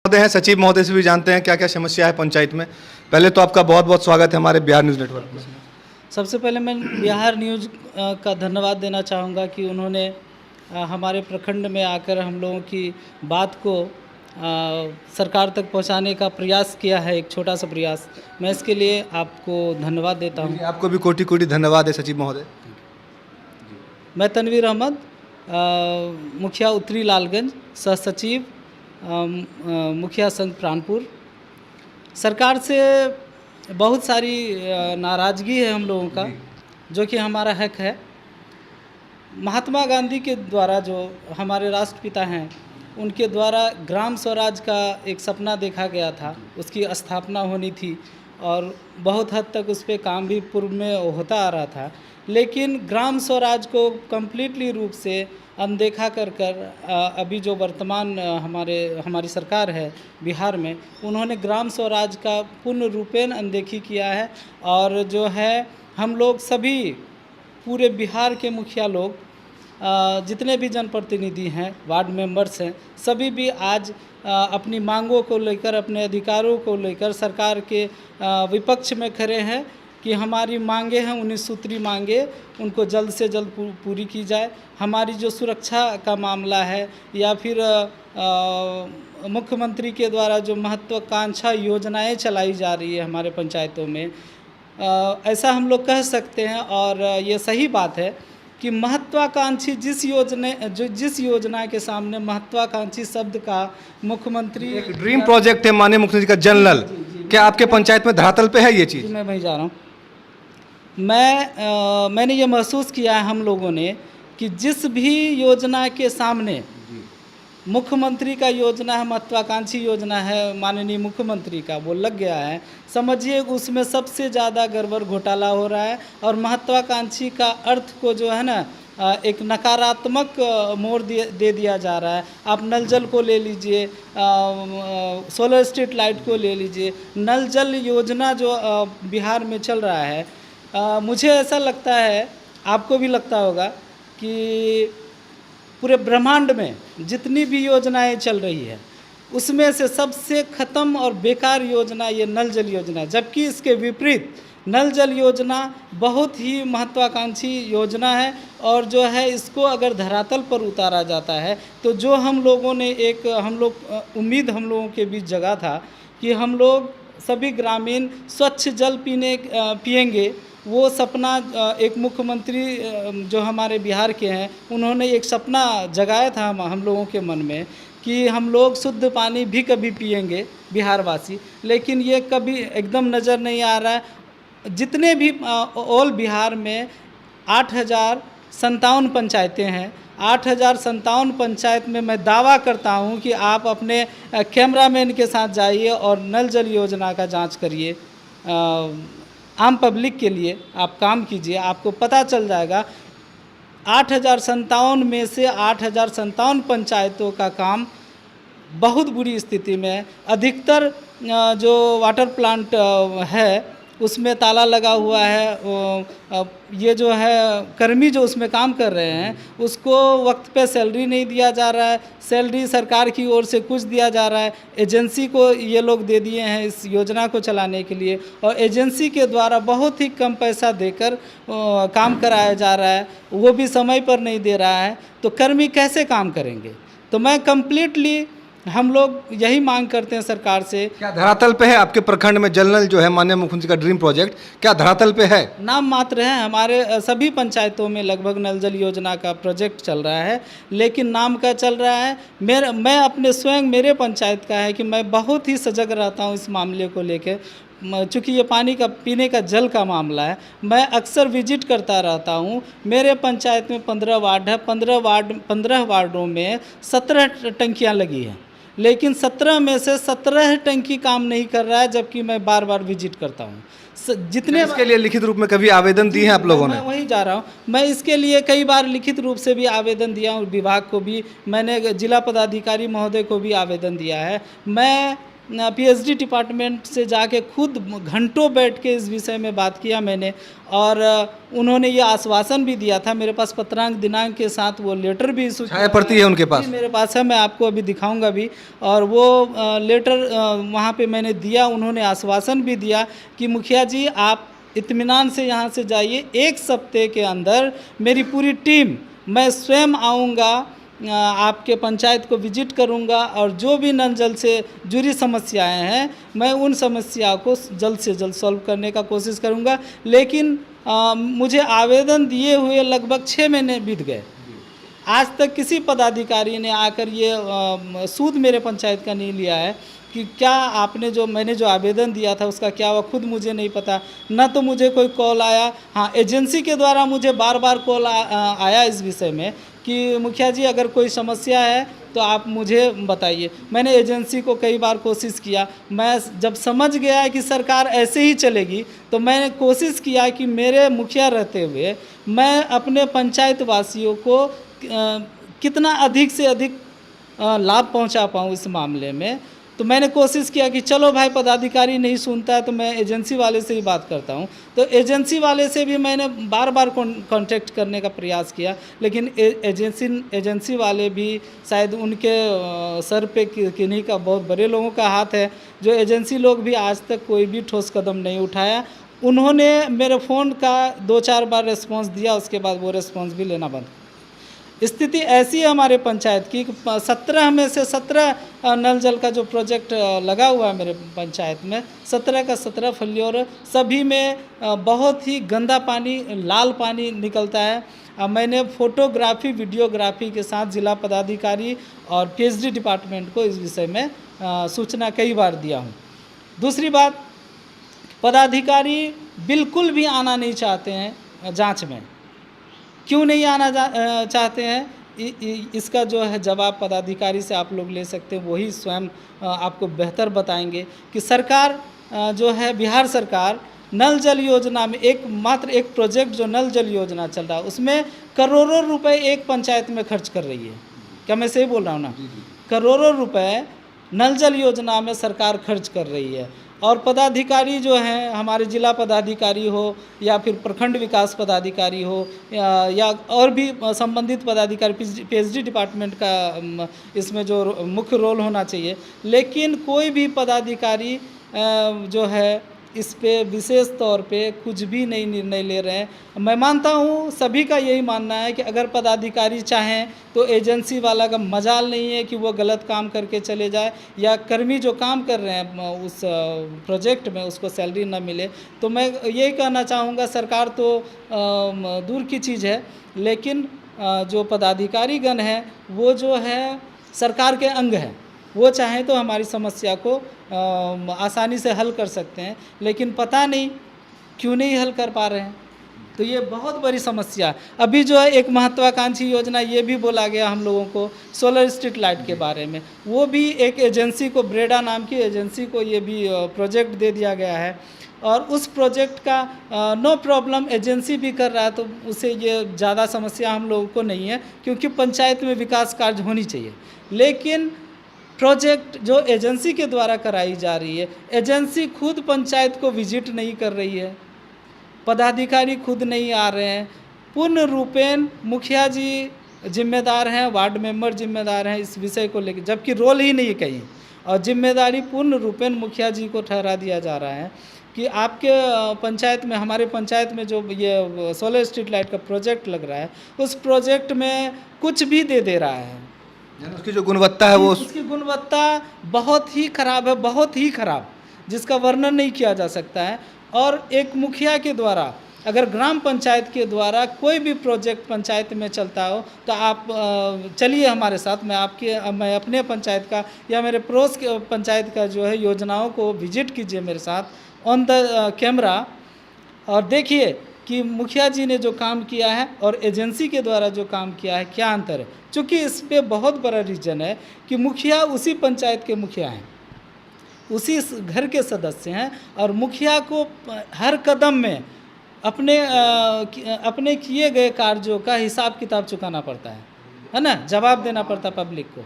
महोदय हैं, सचिव महोदय से भी जानते हैं क्या क्या समस्या है पंचायत में। पहले तो आपका बहुत बहुत स्वागत है हमारे बिहार न्यूज़ नेटवर्क में। सबसे पहले मैं बिहार न्यूज़ का धन्यवाद देना चाहूँगा कि उन्होंने हमारे प्रखंड में आकर हम लोगों की बात को सरकार तक पहुंचाने का प्रयास किया है, एक छोटा सा प्रयास। मैं इसके लिए आपको धन्यवाद देता हूं। आपको भी कोटि कोटि धन्यवाद है सचिव महोदय। मैं तनवीर अहमद, मुखिया उत्तरी लालगंज, सह सचिव मुखिया संघ प्राणपुर। सरकार से बहुत सारी नाराज़गी है हम लोगों का, जो कि हमारा हक है। महात्मा गांधी के द्वारा, जो हमारे राष्ट्रपिता हैं, उनके द्वारा ग्राम स्वराज का एक सपना देखा गया था, उसकी स्थापना होनी थी और बहुत हद तक उस पर काम भी पूर्व में होता आ रहा था। लेकिन ग्राम स्वराज को कम्प्लीटली रूप से अनदेखा कर अभी जो वर्तमान हमारी सरकार है बिहार में, उन्होंने ग्राम स्वराज का पूर्ण रूपेण अनदेखी किया है। और जो है हम लोग सभी पूरे बिहार के मुखिया लोग, जितने भी जनप्रतिनिधि हैं, वार्ड मेंबर्स हैं, सभी भी आज अपनी मांगों को लेकर, अपने अधिकारों को लेकर सरकार के विपक्ष में खड़े हैं कि हमारी मांगे हैं, 19 सूत्री मांगे, उनको जल्द से जल्द पूरी की जाए। हमारी जो सुरक्षा का मामला है, या फिर मुख्यमंत्री के द्वारा जो महत्वाकांक्षा योजनाएं चलाई जा रही है हमारे पंचायतों में, ऐसा हम लोग कह सकते हैं। और ये सही बात है कि महत्वाकांक्षी जिस योजना के सामने महत्वाकांक्षी शब्द का मुख्यमंत्री, एक ड्रीम प्रोजेक्ट है माननीय मुख्यमंत्री का जल नल, क्या आपके पंचायत में धरातल पे है ये चीज़? मैं वहीं जा रहा हूँ। मैंने ये महसूस किया है हम लोगों ने कि जिस भी योजना के सामने मुख्यमंत्री का योजना है, महत्वाकांक्षी योजना है माननीय मुख्यमंत्री का, वो लग गया है, समझिए उसमें सबसे ज़्यादा गड़बड़ घोटाला हो रहा है। और महत्वाकांक्षी का अर्थ को जो है ना, एक नकारात्मक मोड़ दे दिया जा रहा है। आप नल जल को ले लीजिए, सोलर स्ट्रीट लाइट को ले लीजिए, नल जल योजना जो बिहार में चल रहा है, मुझे ऐसा लगता है, आपको भी लगता होगा, कि पूरे ब्रह्मांड में जितनी भी योजनाएं चल रही है, उसमें से सबसे ख़त्म और बेकार योजना ये नल जल योजना है। जबकि इसके विपरीत नल जल योजना बहुत ही महत्वाकांक्षी योजना है। और जो है इसको अगर धरातल पर उतारा जाता है तो जो हम लोगों ने उम्मीद हम लोगों के बीच जगा था कि हम लोग सभी ग्रामीण स्वच्छ जल पिएंगे, वो सपना एक मुख्यमंत्री जो हमारे बिहार के हैं, उन्होंने एक सपना जगाया था हम लोगों के मन में कि हम लोग शुद्ध पानी भी कभी पिएंगे बिहारवासी। लेकिन ये कभी एकदम नज़र नहीं आ रहा है। जितने भी ऑल बिहार में 8,057 पंचायतें हैं, 8,057 पंचायत में मैं दावा करता हूं कि आप अपने कैमरामैन के साथ जाइए और नल जल योजना का जांच करिए। आम पब्लिक के लिए आप काम कीजिए, आपको पता चल जाएगा 8,057 में से 8,057 पंचायतों का काम बहुत बुरी स्थिति में है। अधिकतर जो वाटर प्लांट है उसमें ताला लगा हुआ है। ये जो है कर्मी जो उसमें काम कर रहे हैं, उसको वक्त पे सैलरी नहीं दिया जा रहा है। सैलरी सरकार की ओर से कुछ दिया जा रहा है, एजेंसी को ये लोग दे दिए हैं इस योजना को चलाने के लिए, और एजेंसी के द्वारा बहुत ही कम पैसा देकर काम कराया जा रहा है, वो भी समय पर नहीं दे रहा है। तो कर्मी कैसे काम करेंगे? तो मैं कम्प्लीटली, हम लोग यही मांग करते हैं सरकार से। क्या धरातल पे है आपके प्रखंड में जल नल जो है माननीय मुख्यमंत्री का ड्रीम प्रोजेक्ट, क्या धरातल पे है? नाम मात्र है। हमारे सभी पंचायतों में लगभग नल जल योजना का प्रोजेक्ट चल रहा है, लेकिन नाम का चल रहा है। मैं अपने स्वयं मेरे पंचायत का है कि मैं बहुत ही सजग रहता हूँ इस मामले को लेकर। चूँकि ये पानी का, पीने का जल का मामला है, मैं अक्सर विजिट करता रहता हूँ। मेरे पंचायत में 15 वार्ड है, 15 वार्डों में 17 टंकियाँ लगी हैं, लेकिन 17 में से 17 टंकी काम नहीं कर रहा है, जबकि मैं बार बार विजिट करता हूँ। जितने इसके लिए लिखित रूप में कभी आवेदन दिए हैं आप लोगों ने? मैं वहीं जा रहा हूँ। मैं इसके लिए कई बार लिखित रूप से भी आवेदन दिया हूँ, विभाग को भी, मैंने जिला पदाधिकारी महोदय को भी आवेदन दिया है। मैं पीएचडी डिपार्टमेंट से जाके खुद घंटों बैठ के इस विषय में बात किया मैंने, और उन्होंने ये आश्वासन भी दिया था। मेरे पास पत्रांक दिनांक के साथ वो लेटर भी इशू छाया प्रति है उनके पास? जी, मेरे पास है, मैं आपको अभी दिखाऊंगा भी। और वो लेटर वहाँ पे मैंने दिया, उन्होंने आश्वासन भी दिया कि मुखिया जी आप इत्मीनान से यहाँ से जाइए, 1 सप्ताह के अंदर मेरी पूरी टीम, मैं स्वयं आऊँगा, आपके पंचायत को विजिट करूंगा, और जो भी नल जल से जुड़ी समस्याएं हैं मैं उन समस्या को जल्द से जल्द सॉल्व करने का कोशिश करूंगा। लेकिन मुझे आवेदन दिए हुए लगभग 6 महीने बीत गए, आज तक किसी पदाधिकारी ने आकर ये सूद मेरे पंचायत का नहीं लिया है कि क्या आपने जो मैंने जो आवेदन दिया था उसका क्या हुआ, खुद मुझे नहीं पता। ना तो मुझे कोई कॉल आया, हाँ एजेंसी के द्वारा मुझे बार बार कॉल आया इस विषय में कि मुखिया जी अगर कोई समस्या है तो आप मुझे बताइए। मैंने एजेंसी को कई बार कोशिश किया, मैं जब समझ गया कि सरकार ऐसे ही चलेगी तो मैंने कोशिश किया कि मेरे मुखिया रहते हुए मैं अपने पंचायत वासियों को कितना अधिक से अधिक लाभ पहुंचा पाऊं इस मामले में। तो मैंने कोशिश किया कि चलो भाई पदाधिकारी नहीं सुनता है तो मैं एजेंसी वाले से ही बात करता हूं। तो एजेंसी वाले से भी मैंने बार बार कांटेक्ट करने का प्रयास किया, लेकिन एजेंसी वाले भी शायद उनके सर पे किन्हीं का बहुत बड़े लोगों का हाथ है, जो एजेंसी लोग भी आज तक कोई भी ठोस कदम नहीं उठाया। उन्होंने मेरे फ़ोन का 2-4 बार रिस्पॉन्स दिया, उसके बाद वो रिस्पॉन्स भी लेना बंद। स्थिति ऐसी है हमारे पंचायत की, 17 में से 17 नल जल का जो प्रोजेक्ट लगा हुआ है मेरे पंचायत में, 17 का 17 फेल्योर, सभी में बहुत ही गंदा पानी, लाल पानी निकलता है। मैंने फोटोग्राफी वीडियोग्राफी के साथ जिला पदाधिकारी और पीएचडी डिपार्टमेंट को इस विषय में सूचना कई बार दिया हूँ। दूसरी बात, पदाधिकारी बिल्कुल भी आना नहीं चाहते हैं जांच में। क्यों नहीं आना चाहते हैं, इसका जो है जवाब पदाधिकारी से आप लोग ले सकते हैं, वही स्वयं आपको बेहतर बताएंगे कि सरकार जो है बिहार सरकार नल जल योजना में मात्र एक प्रोजेक्ट जो नल जल योजना चल रहा है उसमें करोड़ों रुपए एक पंचायत में खर्च कर रही है। क्या मैं सही बोल रहा हूँ ना? करोड़ों रुपए नल जल योजना में सरकार खर्च कर रही है, और पदाधिकारी जो हैं हमारे जिला पदाधिकारी हो या फिर प्रखंड विकास पदाधिकारी हो या और भी संबंधित पदाधिकारी, पीएचडी डिपार्टमेंट का इसमें जो मुख्य रोल होना चाहिए, लेकिन कोई भी पदाधिकारी जो है इस पे विशेष तौर पे कुछ भी नहीं निर्णय ले रहे हैं। मैं मानता हूँ सभी का यही मानना है कि अगर पदाधिकारी चाहें तो एजेंसी वाला का मजाल नहीं है कि वो गलत काम करके चले जाए, या कर्मी जो काम कर रहे हैं उस प्रोजेक्ट में उसको सैलरी ना मिले। तो मैं यही कहना चाहूँगा, सरकार तो दूर की चीज़ है, लेकिन जो पदाधिकारीगण हैं वो जो है सरकार के अंग हैं, वो चाहें तो हमारी समस्या को आसानी से हल कर सकते हैं, लेकिन पता नहीं क्यों नहीं हल कर पा रहे हैं। तो ये बहुत बड़ी समस्या है। अभी जो है एक महत्वाकांक्षी योजना ये भी बोला गया हम लोगों को सोलर स्ट्रीट लाइट के बारे में, वो भी एक एजेंसी को, ब्रेडा नाम की एजेंसी को ये भी प्रोजेक्ट दे दिया गया है, और उस प्रोजेक्ट का नो प्रॉब्लम एजेंसी भी कर रहा है, तो उसे ये ज़्यादा समस्या हम लोगों को नहीं है, क्योंकि पंचायत में विकास कार्य होनी चाहिए। लेकिन प्रोजेक्ट जो एजेंसी के द्वारा कराई जा रही है, एजेंसी खुद पंचायत को विजिट नहीं कर रही है, पदाधिकारी खुद नहीं आ रहे हैं, पूर्ण रूपेण मुखिया जी जिम्मेदार हैं, वार्ड मेंबर जिम्मेदार हैं इस विषय को लेकर, जबकि रोल ही नहीं है कहीं, और जिम्मेदारी पूर्ण रूपेण मुखिया जी को ठहरा दिया जा रहा है कि आपके पंचायत में, हमारे पंचायत में जो ये सोलर स्ट्रीट लाइट का प्रोजेक्ट लग रहा है उस प्रोजेक्ट में कुछ भी दे रहा है, उसकी जो गुणवत्ता है वो उसकी गुणवत्ता बहुत ही खराब है, बहुत ही खराब, जिसका वर्णन नहीं किया जा सकता है। और एक मुखिया के द्वारा, अगर ग्राम पंचायत के द्वारा कोई भी प्रोजेक्ट पंचायत में चलता हो तो आप चलिए हमारे साथ, मैं अपने पंचायत का या मेरे पड़ोस के पंचायत का जो है योजनाओं को विजिट कीजिए मेरे साथ ऑन द कैमरा, और देखिए कि मुखिया जी ने जो काम किया है और एजेंसी के द्वारा जो काम किया है क्या अंतर है। चूँकि इस पे बहुत बड़ा रीज़न है कि मुखिया उसी पंचायत के मुखिया हैं, उसी घर के सदस्य हैं, और मुखिया को हर कदम में अपने किए गए कार्यों का हिसाब किताब चुकाना पड़ता है ना, जवाब देना पड़ता है पब्लिक को।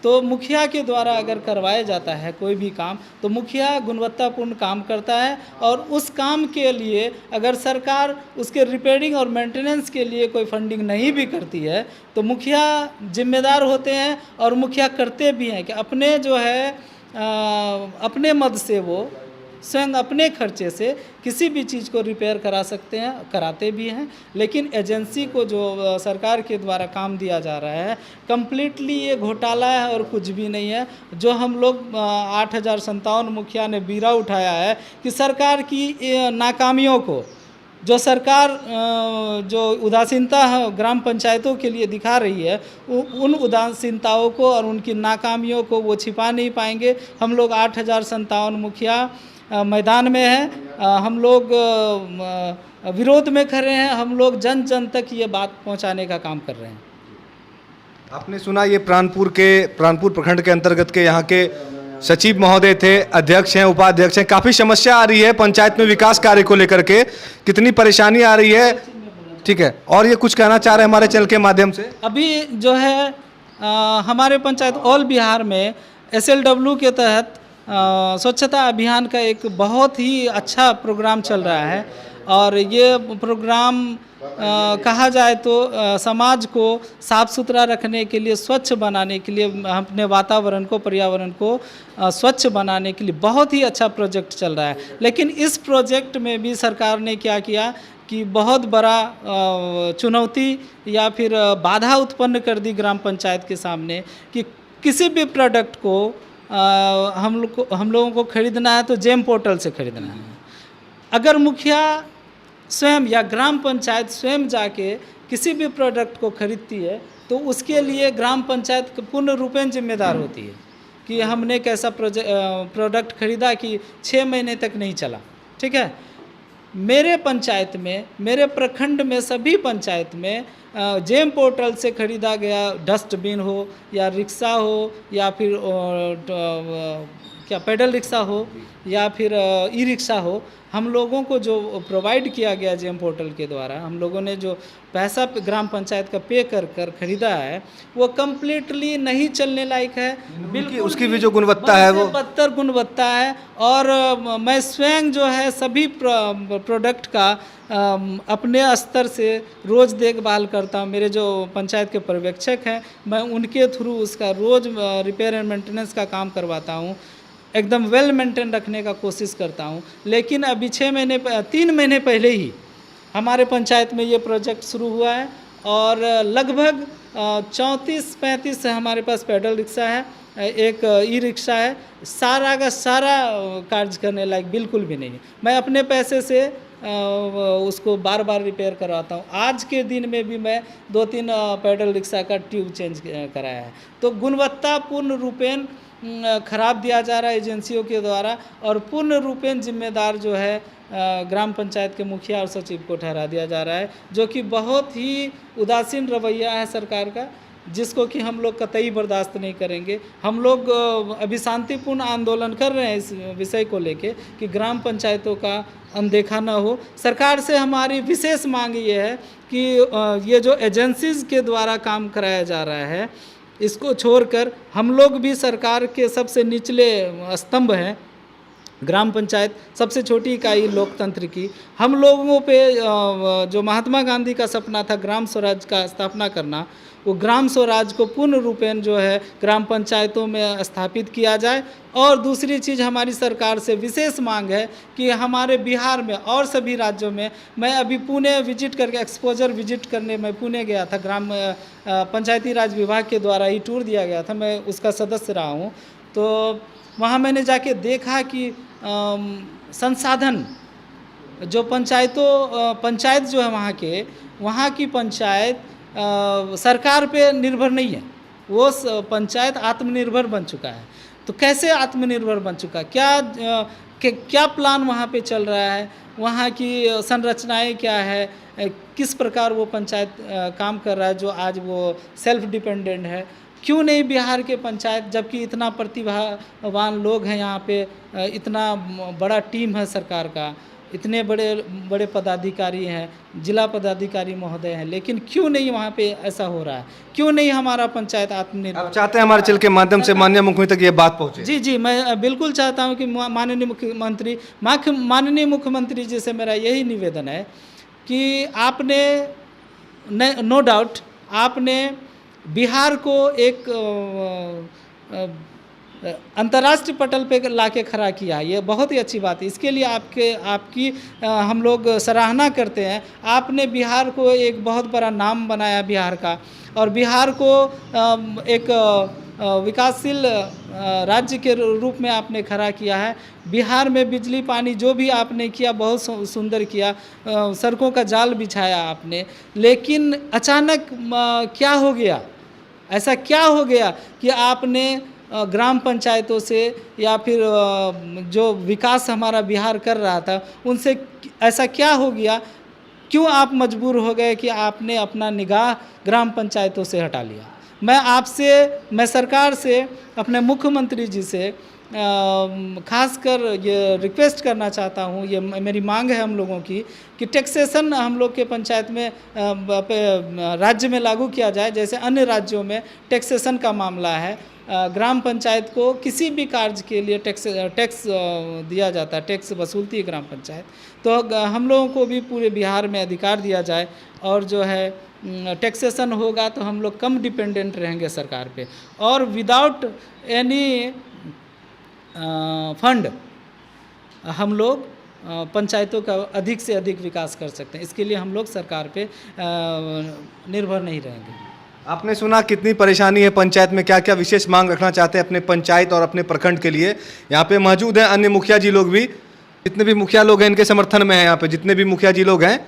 तो मुखिया के द्वारा अगर करवाया जाता है कोई भी काम तो मुखिया गुणवत्तापूर्ण काम करता है, और उस काम के लिए अगर सरकार उसके रिपेयरिंग और मेंटेनेंस के लिए कोई फंडिंग नहीं भी करती है तो मुखिया जिम्मेदार होते हैं, और मुखिया करते भी हैं कि अपने जो है अपने मद से वो स्वयं अपने खर्चे से किसी भी चीज़ को रिपेयर करा सकते हैं, कराते भी हैं। लेकिन एजेंसी को जो सरकार के द्वारा काम दिया जा रहा है कम्प्लीटली ये घोटाला है और कुछ भी नहीं है। जो हम लोग 8,057 मुखिया ने बीरा उठाया है कि सरकार की नाकामियों को, जो सरकार जो उदासीनता ग्राम पंचायतों के लिए दिखा रही है, उन उदासीनताओं को और उनकी नाकामियों को वो छिपा नहीं पाएंगे। हम लोग 8,057 मुखिया मैदान में हैं, हम लोग विरोध में खड़े हैं, हम लोग जन जन तक ये बात पहुंचाने का काम कर रहे हैं। आपने सुना ये प्राणपुर प्रखंड के अंतर्गत के यहाँ के सचिव महोदय थे, अध्यक्ष हैं, उपाध्यक्ष हैं। काफ़ी समस्या आ रही है पंचायत में विकास कार्य को लेकर के, कितनी परेशानी आ रही है, ठीक है। और ये कुछ कहना चाह रहे हैं हमारे चैनल के माध्यम से? अभी जो है हमारे पंचायत ऑल बिहार में SLW के तहत स्वच्छता अभियान का एक बहुत ही अच्छा प्रोग्राम चल रहा है, और ये प्रोग्राम कहा जाए तो समाज को साफ़ सुथरा रखने के लिए, स्वच्छ बनाने के लिए, अपने वातावरण को, पर्यावरण को स्वच्छ बनाने के लिए बहुत ही अच्छा प्रोजेक्ट चल रहा है। लेकिन इस प्रोजेक्ट में भी सरकार ने क्या किया कि बहुत बड़ा चुनौती या फिर बाधा उत्पन्न कर दी ग्राम पंचायत के सामने कि किसी भी प्रोडक्ट को हम लोगों को खरीदना है तो जेम पोर्टल से खरीदना है। अगर मुखिया स्वयं या ग्राम पंचायत स्वयं जाके किसी भी प्रोडक्ट को खरीदती है तो उसके लिए ग्राम पंचायत पूर्ण रूपेण जिम्मेदार होती है कि हमने कैसा प्रोडक्ट खरीदा कि 6 महीने तक नहीं चला, ठीक है। मेरे पंचायत में, मेरे प्रखंड में, सभी पंचायत में जेम पोर्टल से खरीदा गया डस्टबिन हो या रिक्शा हो या फिर क्या पैडल रिक्शा हो या फिर ई रिक्शा हो, हम लोगों को जो प्रोवाइड किया गया जेम पोर्टल के द्वारा, हम लोगों ने जो पैसा ग्राम पंचायत का पे कर खरीदा है वो कम्प्लीटली नहीं चलने लायक है। बिल्कुल उसकी भी जो गुणवत्ता है वो बदतर गुणवत्ता है। और मैं स्वयं जो है सभी प्रोडक्ट का अपने स्तर से रोज़ देखभाल करता हूँ। मेरे जो पंचायत के पर्यवेक्षक हैं, मैं उनके थ्रू उसका रोज़ रिपेयर एंड मेंटेनेंस का काम करवाता हूँ, एकदम वेल मेंटेन रखने का कोशिश करता हूँ। लेकिन अभी 3 महीने पहले ही हमारे पंचायत में ये प्रोजेक्ट शुरू हुआ है, और लगभग 34-35 हमारे पास पैडल रिक्शा है, एक ई रिक्शा है, सारा का सारा कार्य करने लायक बिल्कुल भी नहीं है। मैं अपने पैसे से उसको बार बार रिपेयर करवाता हूँ। आज के दिन में भी मैं 2-3 पैडल रिक्शा का ट्यूब चेंज कराया है। तो गुणवत्ता पूर्ण रूपेण खराब दिया जा रहा है एजेंसियों के द्वारा, और पूर्ण रूपेण जिम्मेदार जो है ग्राम पंचायत के मुखिया और सचिव को ठहरा दिया जा रहा है, जो कि बहुत ही उदासीन रवैया है सरकार का, जिसको कि हम लोग कतई बर्दाश्त नहीं करेंगे। हम लोग अभी शांतिपूर्ण आंदोलन कर रहे हैं इस विषय को लेके कि ग्राम पंचायतों का अनदेखा न हो। सरकार से हमारी विशेष मांग ये है कि ये जो एजेंसीज़ के द्वारा काम कराया जा रहा है इसको छोड़कर हम लोग भी सरकार के सबसे निचले स्तंभ हैं। ग्राम पंचायत सबसे छोटी इकाई लोकतंत्र की, हम लोगों पे जो महात्मा गांधी का सपना था ग्राम स्वराज का स्थापना करना, वो ग्राम स्वराज को पूर्ण रूपेण जो है ग्राम पंचायतों में स्थापित किया जाए। और दूसरी चीज़ हमारी सरकार से विशेष मांग है कि हमारे बिहार में और सभी राज्यों में, मैं अभी पुणे विजिट करके एक्सपोजर विजिट करने मैं पुणे गया था, ग्राम पंचायती राज विभाग के द्वारा ही टूर दिया गया था, मैं उसका सदस्य रहा हूँ। तो वहाँ मैंने जाके देखा कि संसाधन जो पंचायत जो है वहाँ की पंचायत सरकार पे निर्भर नहीं है, वो पंचायत आत्मनिर्भर बन चुका है। तो कैसे आत्मनिर्भर बन चुका है, क्या प्लान वहाँ पे चल रहा है, वहाँ की संरचनाएं क्या है, किस प्रकार वो पंचायत काम कर रहा है जो आज वो सेल्फ डिपेंडेंट है। क्यों नहीं बिहार के पंचायत, जबकि इतना प्रतिभावान लोग हैं यहाँ पे, इतना बड़ा टीम है सरकार का, इतने बड़े बड़े पदाधिकारी हैं, जिला पदाधिकारी महोदय हैं, लेकिन क्यों नहीं वहाँ पे ऐसा हो रहा है? क्यों नहीं हमारा पंचायत आत्मनिर्भर? आप चाहते हैं हमारे चैनल के माध्यम से माननीय मुख्यमंत्री तक ये बात पहुंचे? जी जी, मैं बिल्कुल चाहता हूँ कि माननीय मुख्यमंत्री जी से मेरा यही निवेदन है कि आपने नो डाउट आपने बिहार को एक अंतर्राष्ट्रीय पटल पे लाके खड़ा किया, ये बहुत ही अच्छी बात है। इसके लिए आपकी हम लोग सराहना करते हैं। आपने बिहार को एक बहुत बड़ा नाम बनाया बिहार का, और बिहार को एक विकासशील राज्य के रूप में आपने खड़ा किया है। बिहार में बिजली पानी जो भी आपने किया बहुत सुंदर किया, सड़कों का जाल बिछाया आपने, लेकिन अचानक क्या हो गया? ऐसा क्या हो गया कि आपने ग्राम पंचायतों से या फिर जो विकास हमारा बिहार कर रहा था उनसे ऐसा क्या हो गया? क्यों आप मजबूर हो गए कि आपने अपना निगाह ग्राम पंचायतों से हटा लिया? मैं सरकार से, अपने मुख्यमंत्री जी से खासकर ये रिक्वेस्ट करना चाहता हूँ, ये मेरी मांग है हम लोगों की, कि टैक्सेशन हम लोग के पंचायत में राज्य में लागू किया जाए, जैसे अन्य राज्यों में टैक्सेशन का मामला है। ग्राम पंचायत को किसी भी कार्य के लिए टैक्स दिया जाता है, टैक्स वसूलती है ग्राम पंचायत। तो हम लोगों को भी पूरे बिहार में अधिकार दिया जाए, और जो है टैक्सेशन होगा तो हम लोग कम डिपेंडेंट रहेंगे सरकार पे, और विदाउट एनी फंड हम लोग पंचायतों का अधिक से अधिक विकास कर सकते हैं। इसके लिए हम लोग सरकार पे निर्भर नहीं रहेंगे। आपने सुना कितनी परेशानी है पंचायत में, क्या क्या विशेष मांग रखना चाहते हैं अपने पंचायत और अपने प्रखंड के लिए। यहाँ पे मौजूद हैं अन्य मुखिया जी लोग भी, जितने भी मुखिया लोग हैं इनके समर्थन में हैं। यहाँ पे जितने भी मुखिया जी लोग हैं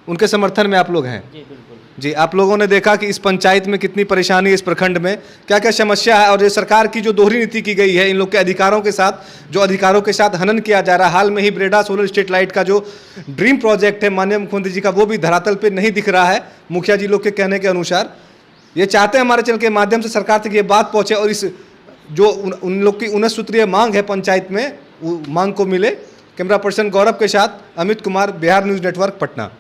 उनके समर्थन में आप लोग हैं। जी बिल्कुल जी, आप लोगों ने देखा कि इस पंचायत में कितनी परेशानी है, इस प्रखंड में क्या क्या समस्या है, और ये सरकार की जो दोहरी नीति की गई है इन लोग के अधिकारों के साथ, जो अधिकारों के साथ हनन किया जा रहा है। हाल में ही ब्रेडा सोलर स्ट्रीट लाइट का जो ड्रीम प्रोजेक्ट है माननीय मुख्यमंत्री जी का, वो भी धरातल पर नहीं दिख रहा है मुखिया जी लोग के कहने के अनुसार। ये चाहते हैं हमारे चैनल के माध्यम से सरकार तक ये बात पहुंचे, और इस जो उन लोग की 19 सूत्रीय मांग है पंचायत में, वो मांग को मिले। कैमरा पर्सन गौरव के साथ अमित कुमार, बिहार न्यूज़ नेटवर्क, पटना।